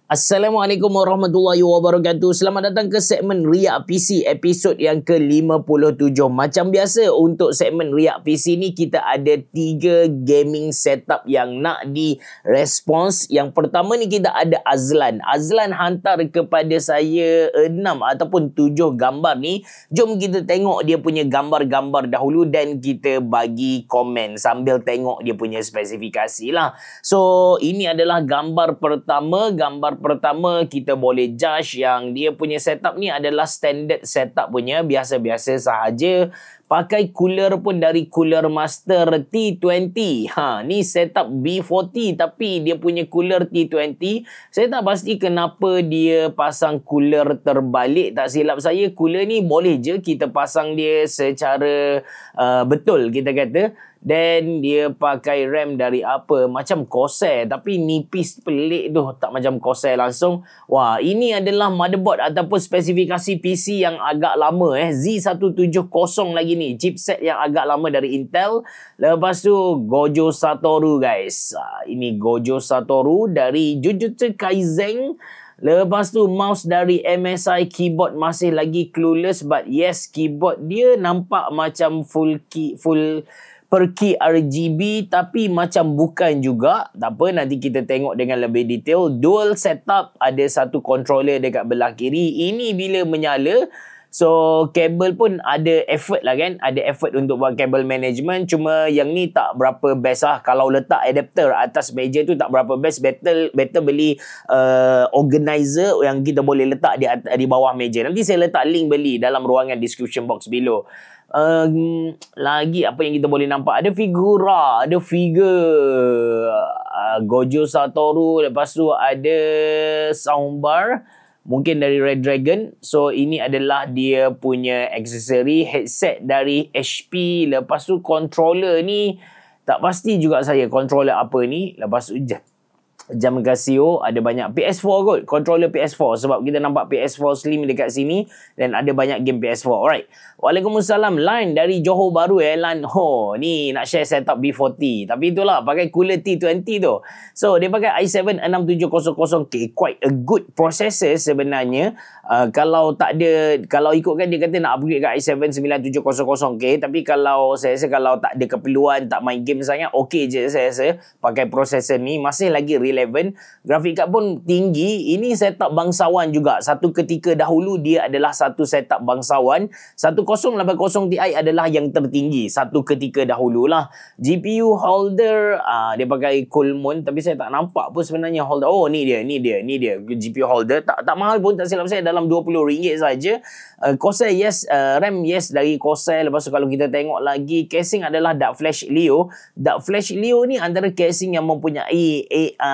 Assalamualaikum warahmatullahi wabarakatuh. Selamat datang ke segmen Riak PC episod yang ke-57. Macam biasa untuk segmen Riak PC ni kita ada 3 gaming setup yang nak direspons. Yang pertama ni kita ada Azlan. Azlan hantar kepada saya 6 ataupun 7 gambar ni. Jom kita tengok dia punya gambar-gambar dahulu dan kita bagi komen sambil tengok dia punya spesifikasi lah. So ini adalah gambar pertama. Gambar pertama kita boleh judge yang dia punya setup ni adalah standard setup punya, biasa-biasa sahaja. Pakai cooler pun dari Cooler Master T20. Ni setup B40 tapi dia punya cooler T20. Saya tak pasti kenapa dia pasang cooler terbalik. Tak silap saya cooler ni boleh je kita pasang dia secara betul kita kata. Dan dia pakai RAM dari apa? Macam Corsair. Tapi nipis pelik tu. Tak macam Corsair langsung. Wah, ini adalah motherboard ataupun spesifikasi PC yang agak lama. Z170 lagi ni. Chipset yang agak lama dari Intel. Lepas tu Gojo Satoru guys. Ini Gojo Satoru dari Jujutsu Kaisen. Lepas tu mouse dari MSI, keyboard masih lagi clueless, but yes, keyboard dia nampak macam full per key RGB tapi macam bukan juga. Tak apa, nanti kita tengok dengan lebih detail. Dual setup, ada satu controller dekat belah kiri. Ini bila menyala, so kabel pun ada effort lah kan. Ada effort untuk buat kabel management. Cuma yang ni tak berapa best lah. Kalau letak adapter atas meja tu tak berapa best. Better beli organizer yang kita boleh letak di bawah meja. Nanti saya letak link beli dalam ruangan description box below. Lagi apa yang kita boleh nampak, ada figura, ada figure Gojo Satoru. Lepas tu ada soundbar mungkin dari Red Dragon. So ini adalah dia punya aksesori. Headset dari HP. Lepas tu controller ni tak pasti juga saya controller apa ni. Lepas tu jam Casio, ada banyak PS4 kot, controller PS4 sebab kita nampak PS4 Slim dekat sini dan ada banyak game PS4. Alright. Waalaikumsalam. Line dari Johor Bahru Line. Ni nak share setup B40. Tapi itulah pakai cooler T20 tu. So dia pakai i7 6700K. Quite a good processor sebenarnya. Kalau ikutkan dia kata nak upgrade ke i7 9700K, tapi kalau saya rasa kalau tak ada keperluan, tak main game sangat, okey je saya rasa pakai processor ni, masih lagi relevan. Grafik card pun tinggi. Ini setup bangsawan juga. Satu ketika dahulu dia adalah satu setup bangsawan. 1080 Ti adalah yang tertinggi satu ketika dahululah. GPU holder dia pakai Coolmon, tapi saya tak nampak pun sebenarnya holder. Oh, ni dia GPU holder. Tak mahal pun, tak silap saya dalam RM20 saja. Corsair yes, RAM yes dari Corsair. Lepas tu kalau kita tengok lagi, casing adalah Dark Flash Leo. Dark Flash Leo ni antara casing yang mempunyai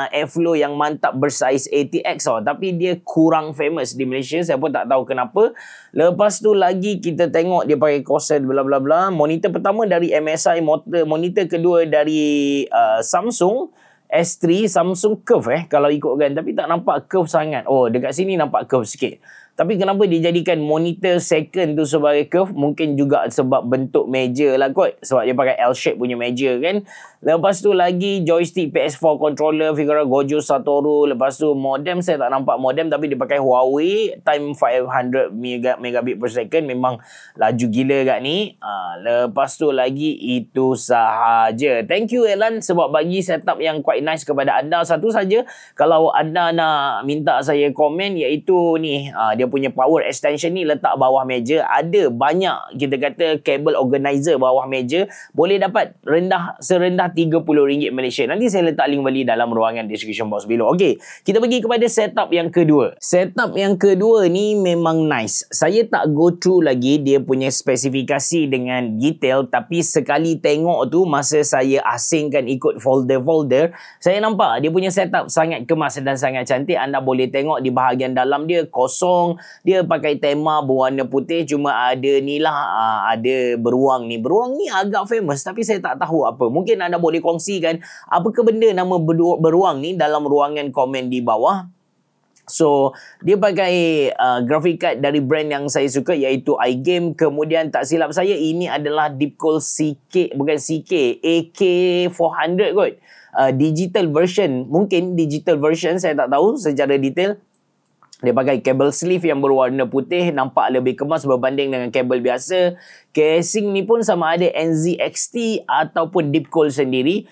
airflow yang mantap bersaiz ATX tapi dia kurang famous di Malaysia. Saya pun tak tahu kenapa. Lepas tu lagi kita tengok dia pakai Corsair bla bla bla. Monitor pertama dari MSI, monitor kedua dari Samsung S3, Samsung Curve kalau ikutkan, tapi tak nampak curve sangat. Oh, dekat sini nampak curve sikit. Tapi kenapa dijadikan monitor second tu sebagai curve? Mungkin juga sebab bentuk meja lah kot. Sebab dia pakai L-shape punya meja kan. Lepas tu lagi joystick PS4 controller, figura Gojo Satoru. Lepas tu modem, saya tak nampak modem tapi dia pakai Huawei time 500 megabit per second. Memang laju gila kat ni. Lepas tu lagi itu sahaja. Thank you Elan sebab bagi setup yang quite nice kepada anda. Satu saja kalau anda nak minta saya komen, iaitu ni dia punya power extension ni letak bawah meja. Ada banyak kita kata kabel organizer bawah meja. Boleh dapat serendah RM30 Malaysia. Nanti saya letak link beli dalam ruangan description box below. Okey, kita pergi kepada setup yang kedua. Setup yang kedua ni memang nice. Saya tak go through lagi dia punya spesifikasi dengan detail, tapi sekali tengok tu masa saya asingkan ikut folder-folder, saya nampak dia punya setup sangat kemas dan sangat cantik. Anda boleh tengok di bahagian dalam dia kosong. Dia pakai tema berwarna putih, cuma ada ni lah, ada beruang ni. Beruang ni agak famous tapi saya tak tahu apa. Mungkin anda boleh kongsikan apakah benda nama beruang ni dalam ruangan komen di bawah. So, dia pakai graphic card dari brand yang saya suka iaitu iGame. Kemudian tak silap saya, ini adalah Deepcool CK, bukan CK, AK400 kot. Digital version. Mungkin digital version, saya tak tahu secara detail. Dia pakai kabel sleeve yang berwarna putih, nampak lebih kemas berbanding dengan kabel biasa. Casing ni pun sama ada NZXT ataupun Deepcool sendiri.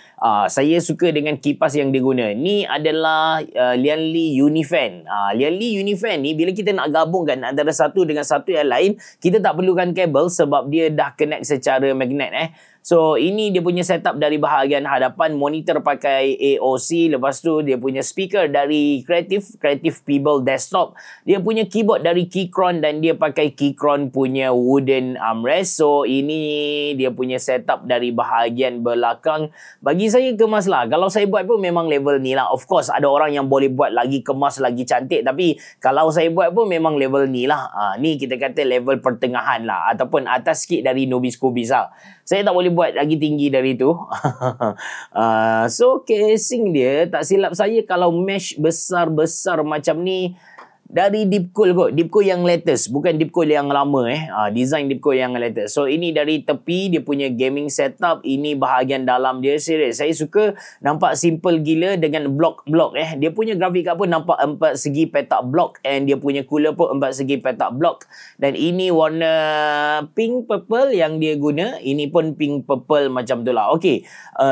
Saya suka dengan kipas yang dia guna. Ni adalah Lianli Unifan. Lianli Unifan ni bila kita nak gabungkan antara satu dengan satu yang lain, kita tak perlukan kabel sebab dia dah connect secara magnet. So, ini dia punya setup dari bahagian hadapan. Monitor pakai AOC. Lepas tu, dia punya speaker dari Creative People Desktop. Dia punya keyboard dari Keychron dan dia pakai Keychron punya wooden armrest. So, ini dia punya setup dari bahagian belakang. Bagi saya kemas lah. Kalau saya buat pun memang level ni lah. Of course, ada orang yang boleh buat lagi kemas, lagi cantik. Tapi, kalau saya buat pun memang level ni lah. Ni kita kata level pertengahan lah. Ataupun atas sikit dari Nobis-Kubis lah. Saya tak boleh buat lagi tinggi dari tu. So, casing dia, tak silap saya kalau mesh besar-besar macam ni, dari Deepcool kot. Deepcool yang latest, bukan Deepcool yang lama design Deepcool yang latest. So ini dari tepi dia punya gaming setup. Ini bahagian dalam dia, serius saya suka. Nampak simple gila dengan blok-blok Dia punya grafik card pun nampak 4 segi petak blok, and dia punya cooler pun 4 segi petak blok. Dan ini warna pink purple yang dia guna. Ini pun pink purple macam tu lah. Okey,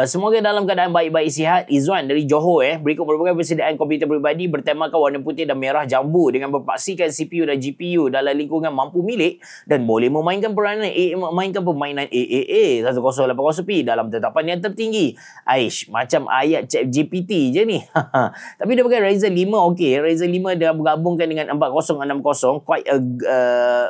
semoga dalam keadaan baik-baik sihat. Izzuan dari Johor berikut merupakan persediaan komputer peribadi bertemakan warna putih dan merah jambu dengan berpaksikan CPU dan GPU dalam lingkungan mampu milik dan boleh memainkan permainan AAA 1080p dalam tetapan yang tertinggi. Aish, macam ayat ChatGPT je ni. Tapi dia pakai Ryzen 5. okey, Ryzen 5 dia bergabungkan dengan 4060. Quite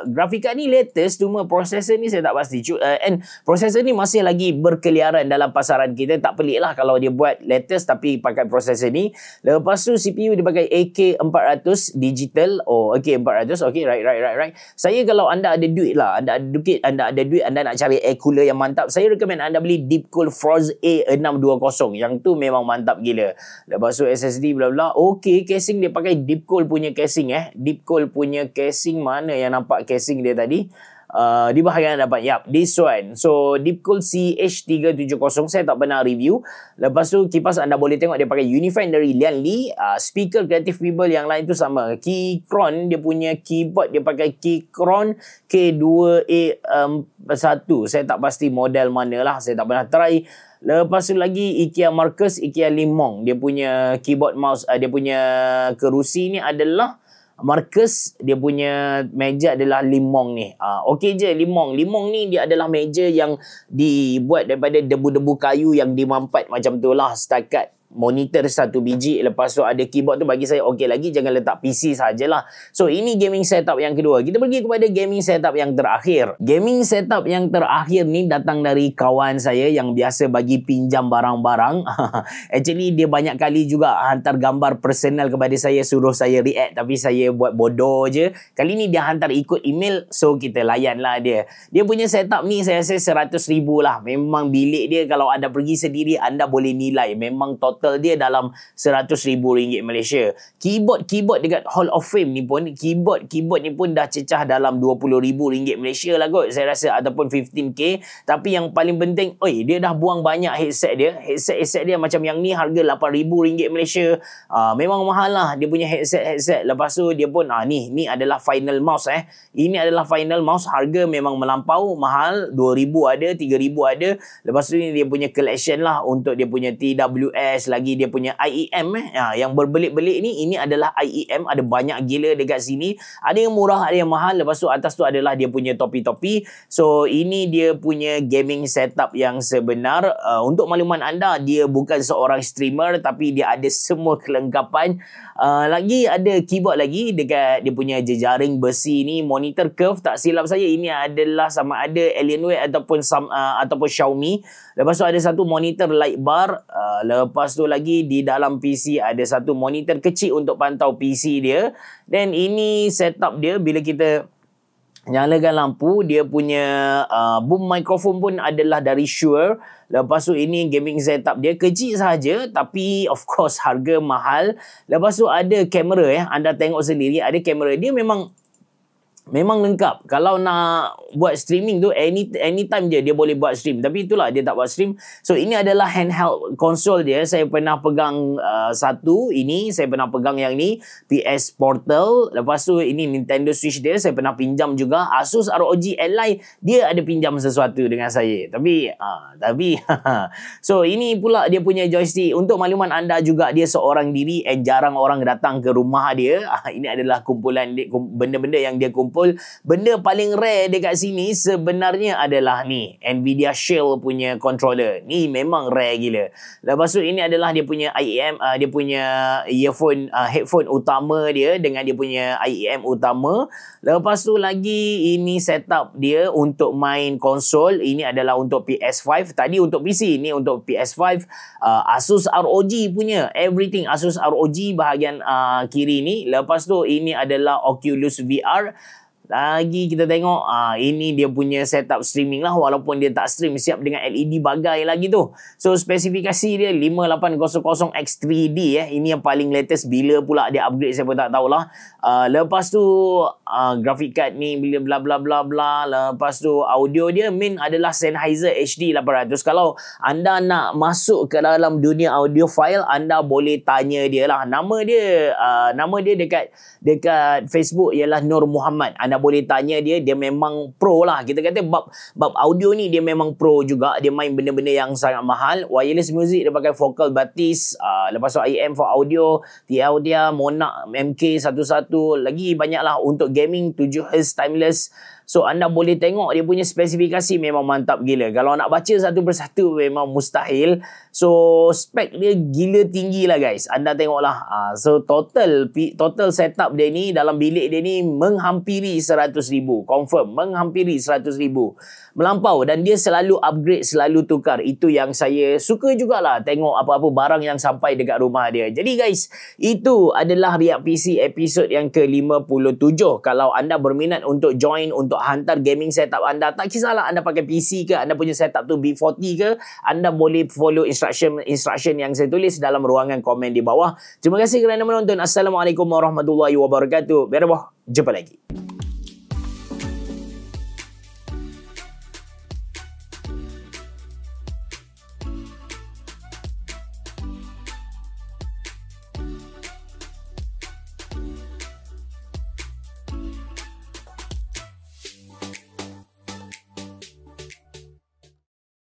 grafik card ni latest, cuma prosesor ni saya tak pasti. And prosesor ni masih lagi berkeliaran dalam pasaran kita. Tak pelik lah kalau dia buat latest tapi pakai prosesor ni. Lepas tu CPU dia pakai AK400 digital. AK400. Okay, right. Saya kalau anda ada duit lah, anda ada duit, anda nak cari air cooler yang mantap, saya recommend anda beli Deepcool Frost A620. Yang tu memang mantap gila. Lepas tu SSD bla bla. Okay, casing dia pakai Deepcool punya casing Deepcool punya casing. Mana yang nampak casing dia tadi? Di bahagian dapat, this one. So Deepcool CH370 saya tak pernah review. Lepas tu kipas anda boleh tengok dia pakai Unifan dari Lianli. Speaker Creative People yang lain tu sama. Keychron dia punya keyboard dia pakai Keychron K2A1. Saya tak pasti model mana lah, saya tak pernah try. Lepas tu lagi IKEA Marcus, IKEA Limong. Dia punya keyboard mouse, dia punya kerusi ni adalah Marcus. Dia punya meja adalah Limong ni. Okey je Limong. Limong ni dia adalah meja yang dibuat daripada debu-debu kayu yang dimampat macam tu lah. Setakat monitor 1 biji. Lepas tu ada keyboard tu, bagi saya okey lagi. Jangan letak PC sajalah. So ini gaming setup yang kedua. Kita pergi kepada gaming setup yang terakhir. Gaming setup yang terakhir ni datang dari kawan saya yang biasa bagi pinjam barang-barang. Actually dia banyak kali juga hantar gambar personal kepada saya, suruh saya react, tapi saya buat bodoh je. Kali ni dia hantar ikut email, so kita layan lah dia. Dia punya setup ni saya rasa 100,000 lah. Memang bilik dia kalau anda pergi sendiri anda boleh nilai. Memang total dia dalam RM100,000 Malaysia. Keyboard dekat Hall of Fame ni pun, keyboard ni pun dah cecah dalam RM20,000 Malaysia lah kot, saya rasa, ataupun 15k. Tapi yang paling penting, dia dah buang banyak headset dia. Headset dia macam yang ni harga RM8,000 Malaysia. Memang mahal lah dia punya headset. Lepas tu dia pun ni adalah final mouse Ini adalah final mouse. Harga memang melampau mahal, RM2,000 ada, RM3,000 ada. Lepas tu ni dia punya collection lah untuk dia punya TWS, lagi dia punya IEM yang berbelit-belit ni. Ini adalah IEM, ada banyak gila dekat sini. Ada yang murah, ada yang mahal. Lepas tu atas tu adalah dia punya topi-topi. So ini dia punya gaming setup yang sebenar. Untuk makluman anda, dia bukan seorang streamer tapi dia ada semua kelengkapan. Lagi ada keyboard lagi dekat dia punya jejaring besi ni. Monitor curve, tak silap saya ini adalah sama ada Alienware ataupun Xiaomi. Lepas tu ada satu monitor light bar. Lepas tu lagi di dalam PC ada satu monitor kecil untuk pantau PC dia. Dan ini setup dia bila kita Nyalakan lampu, dia punya boom microphone pun adalah dari Shure. Lepas tu ini gaming setup dia kecil saja, tapi of course harga mahal. Lepas tu ada kamera anda tengok sendiri ada kamera. Dia memang lengkap. Kalau nak buat streaming tu anytime je dia boleh buat stream. Tapi itulah dia tak buat stream. So ini adalah handheld console dia. Saya pernah pegang satu ini, saya pernah pegang yang ni PS Portal. Lepas tu ini Nintendo Switch dia saya pernah pinjam juga. Asus ROG Ally dia ada pinjam sesuatu dengan saya. Tapi so ini pula dia punya joystick. Untuk makluman anda juga dia seorang diri jarang orang datang ke rumah dia. Ini adalah kumpulan benda-benda yang dia kumpul. Benda paling rare dekat sini sebenarnya adalah ni Nvidia Shield punya controller. Ni memang rare gila. Lepas tu ini adalah dia punya IEM, dia punya headphone utama dia dengan dia punya IEM utama. Lepas tu lagi ini setup dia untuk main konsol. Ini adalah untuk PS5. Tadi untuk PC, ni untuk PS5. Asus ROG punya everything Asus ROG bahagian kiri ni. Lepas tu ini adalah Oculus VR. Lagi kita tengok ini dia punya setup streaming lah, walaupun dia tak stream, siap dengan LED bagai lagi tu. So spesifikasi dia 5800X3D ini yang paling latest. Bila pula dia upgrade saya pun tak tahulah. Lepas tu graphic card ni bila bla bla bla bla. Lepas tu audio dia main adalah Sennheiser HD 800. Kalau anda nak masuk ke dalam dunia audio file, anda boleh tanya dia lah. Nama dia dekat Facebook ialah Nur Muhammad. Anda boleh tanya dia memang pro lah. Kita kata bab audio ni dia memang pro juga. Dia main benda-benda yang sangat mahal. Wireless music dia pakai Focal Batis. Lepas tu IM for audio, TL dia Monarch MK11. Lagi banyak lah untuk gaming 7Hz timeless. So anda boleh tengok dia punya spesifikasi memang mantap gila. Kalau nak baca satu persatu memang mustahil. So spek dia gila tinggi lah guys. Anda tengoklah. So total setup dia ni dalam bilik dia ni menghampiri 100,000. Confirm menghampiri 100,000. Melampau, dan dia selalu upgrade, selalu tukar. Itu yang saya suka jugalah tengok apa-apa barang yang sampai dekat rumah dia. Jadi guys, itu adalah Riak PC episod yang ke-57. Kalau anda berminat untuk join, untuk hantar gaming setup anda, tak kisahlah anda pakai PC ke, anda punya setup tu B40 ke, anda boleh follow instruction yang saya tulis dalam ruangan komen di bawah. Terima kasih kerana menonton. Assalamualaikum warahmatullahi wabarakatuh. Biar jumpa lagi.